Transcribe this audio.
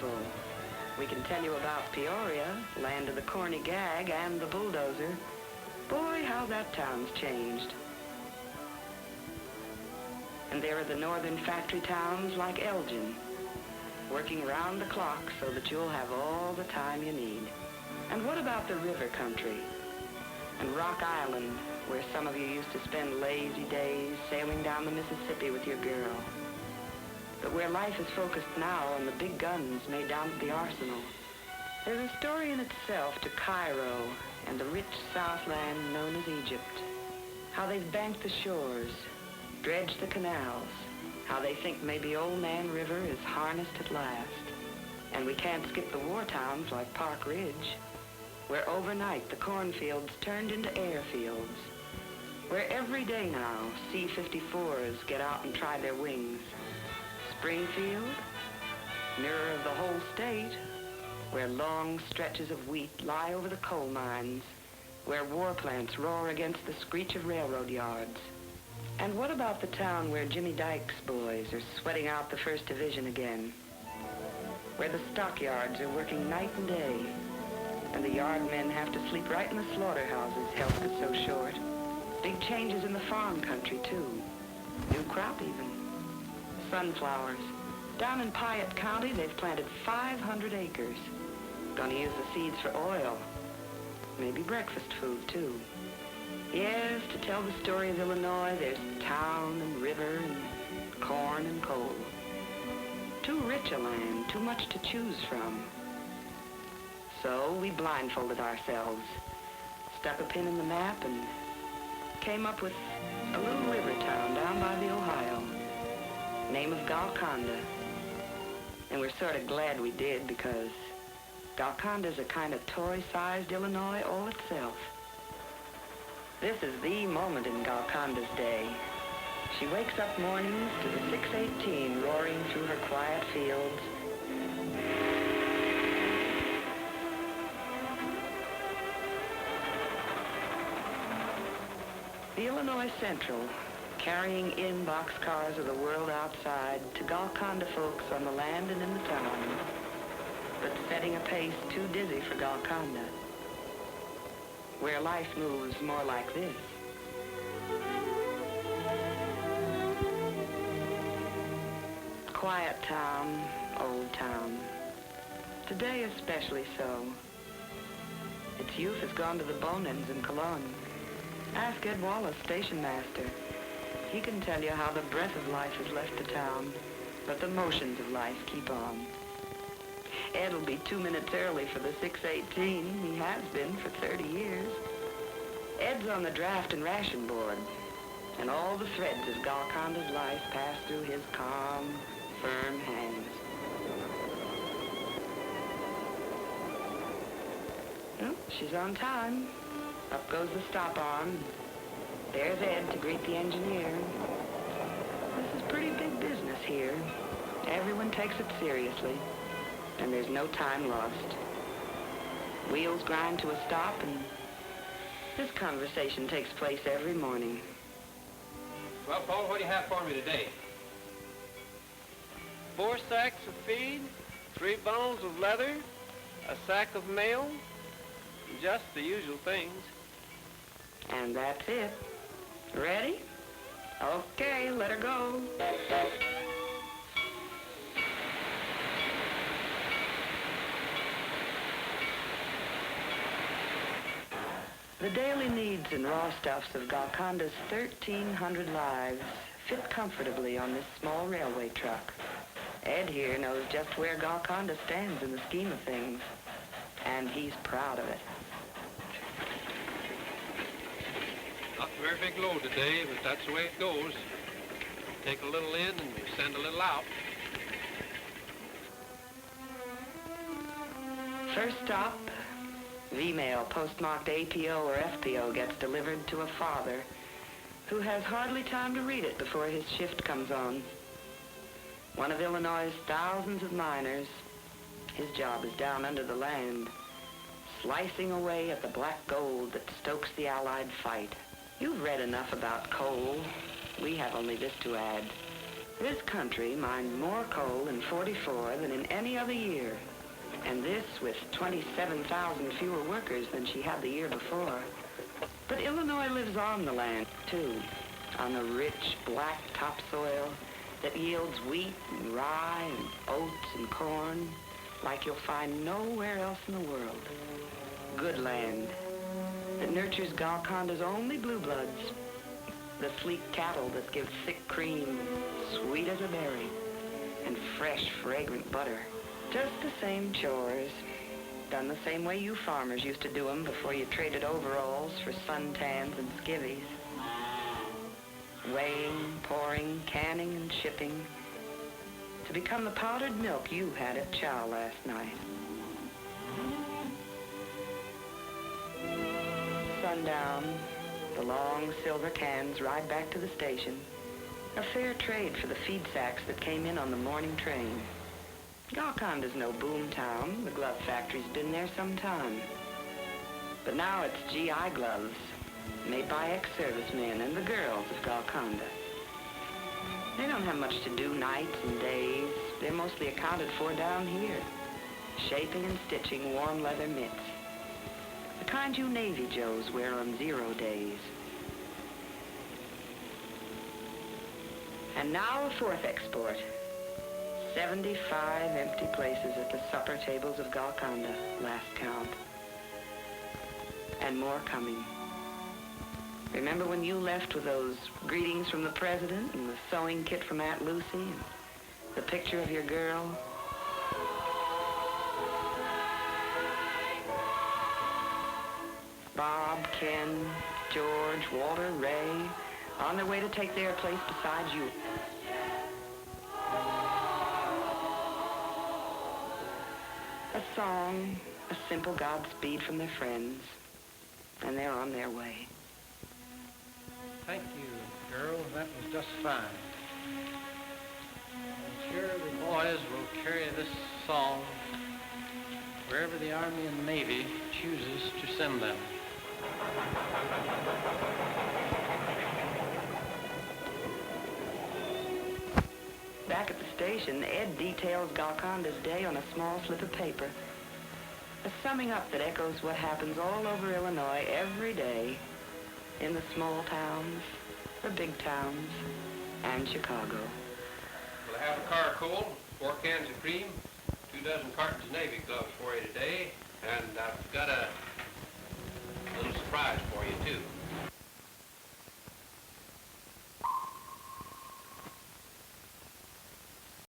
beautiful. We can tell you about Peoria, land of the corny gag and the bulldozer. Boy, how that town's changed. And there are the northern factory towns like Elgin, working round the clock so that you'll have all the time you need. And what about the river country? And Rock Island, where some of you used to spend lazy days sailing down the Mississippi with your girl. But where life is focused now on the big guns made down at the arsenal. There's a story in itself to Cairo and the rich southland known as Egypt. How they've banked the shores, dredged the canals, how they think maybe Old Man River is harnessed at last. And we can't skip the war towns like Park Ridge, where overnight the cornfields turned into airfields, where every day now C-54s get out and try their wings. Springfield, mirror of the whole state, where long stretches of wheat lie over the coal mines, where war plants roar against the screech of railroad yards. And what about the town where Jimmy Dykes' boys are sweating out the 1st Division again, where the stockyards are working night and day, and the yard men have to sleep right in the slaughterhouses, health is so short. Big changes in the farm country, too. New crop, even. Sunflowers. Down in Piatt County, they've planted 500 acres. Gonna use the seeds for oil. Maybe breakfast food, too. Yes, to tell the story of Illinois, there's town and river and corn and coal. Too rich a land, too much to choose from. So we blindfolded ourselves, stuck a pin in the map, and came up with a little river town down by the Ohio. Name of Golconda. And we're sort of glad we did, because Golconda's a kind of toy-sized Illinois all itself. This is the moment in Golconda's day. She wakes up mornings to the 618 roaring through her quiet fields. The Illinois Central, carrying in boxcars of the world outside to Golconda folks on the land and in the town, but setting a pace too dizzy for Golconda, where life moves more like this. Quiet town, old town. Today especially so. Its youth has gone to the bone ends in Cologne. Ask Ed Wallace, station master. He can tell you how the breath of life has left the town, but the motions of life keep on. Ed'll be 2 minutes early for the 618. He has been for 30 years. Ed's on the draft and ration board, and all the threads of Golconda's life pass through his calm, firm hands. Well, she's on time. Up goes the stop arm. There's Ed to greet the engineer. This is pretty big business here. Everyone takes it seriously, and there's no time lost. Wheels grind to a stop, and this conversation takes place every morning. Well, Paul, what do you have for me today? 4 sacks of feed, 3 bundles of leather, a sack of mail, just the usual things. And that's it. Ready? Okay, let her go. The daily needs and raw stuffs of Golconda's 1,300 lives fit comfortably on this small railway truck. Ed here knows just where Golconda stands in the scheme of things, and he's proud of it. Not a very big load today, but that's the way it goes. Take a little in and send a little out. First stop, V-mail postmarked APO or FPO gets delivered to a father who has hardly time to read it before his shift comes on. One of Illinois' thousands of miners. His job is down under the land, slicing away at the black gold that stokes the Allied fight. You've read enough about coal. We have only this to add. This country mined more coal in 44 than in any other year, and this with 27,000 fewer workers than she had the year before. But Illinois lives on the land, too, on the rich black topsoil that yields wheat and rye and oats and corn like you'll find nowhere else in the world. Good land that nurtures Golconda's only blue bloods, the sleek cattle that give thick cream, sweet as a berry, and fresh, fragrant butter. Just the same chores, done the same way you farmers used to do them before you traded overalls for suntans and skivvies. Weighing, pouring, canning, and shipping to become the powdered milk you had at chow last night. Sundown, the long silver cans ride back to the station. A fair trade for the feed sacks that came in on the morning train. Golconda's no boom town. The glove factory's been there some time. But now it's GI gloves, made by ex-servicemen and the girls of Golconda. They don't have much to do nights and days. They're mostly accounted for down here, shaping and stitching warm leather mitts. The kind you Navy Joes wear on 0 days. And now a fourth export. 75 empty places at the supper tables of Golconda, last count. And more coming. Remember when you left with those greetings from the president and the sewing kit from Aunt Lucy and the picture of your girl? Bob, Ken, George, Walter, Ray, on their way to take their place beside you. A song, a simple Godspeed from their friends, and they're on their way. Thank you, girl. That was just fine. I'm sure the boys will carry this song wherever the Army and Navy chooses to send them. Back at the station, Ed details Golconda's day on a small slip of paper. A summing up that echoes what happens all over Illinois every day, in the small towns, the big towns, and Chicago. Well, I have a car coal, 4 cans of cream, 2 dozen cartons of Navy gloves for you today, and I've got a little surprise for you, too.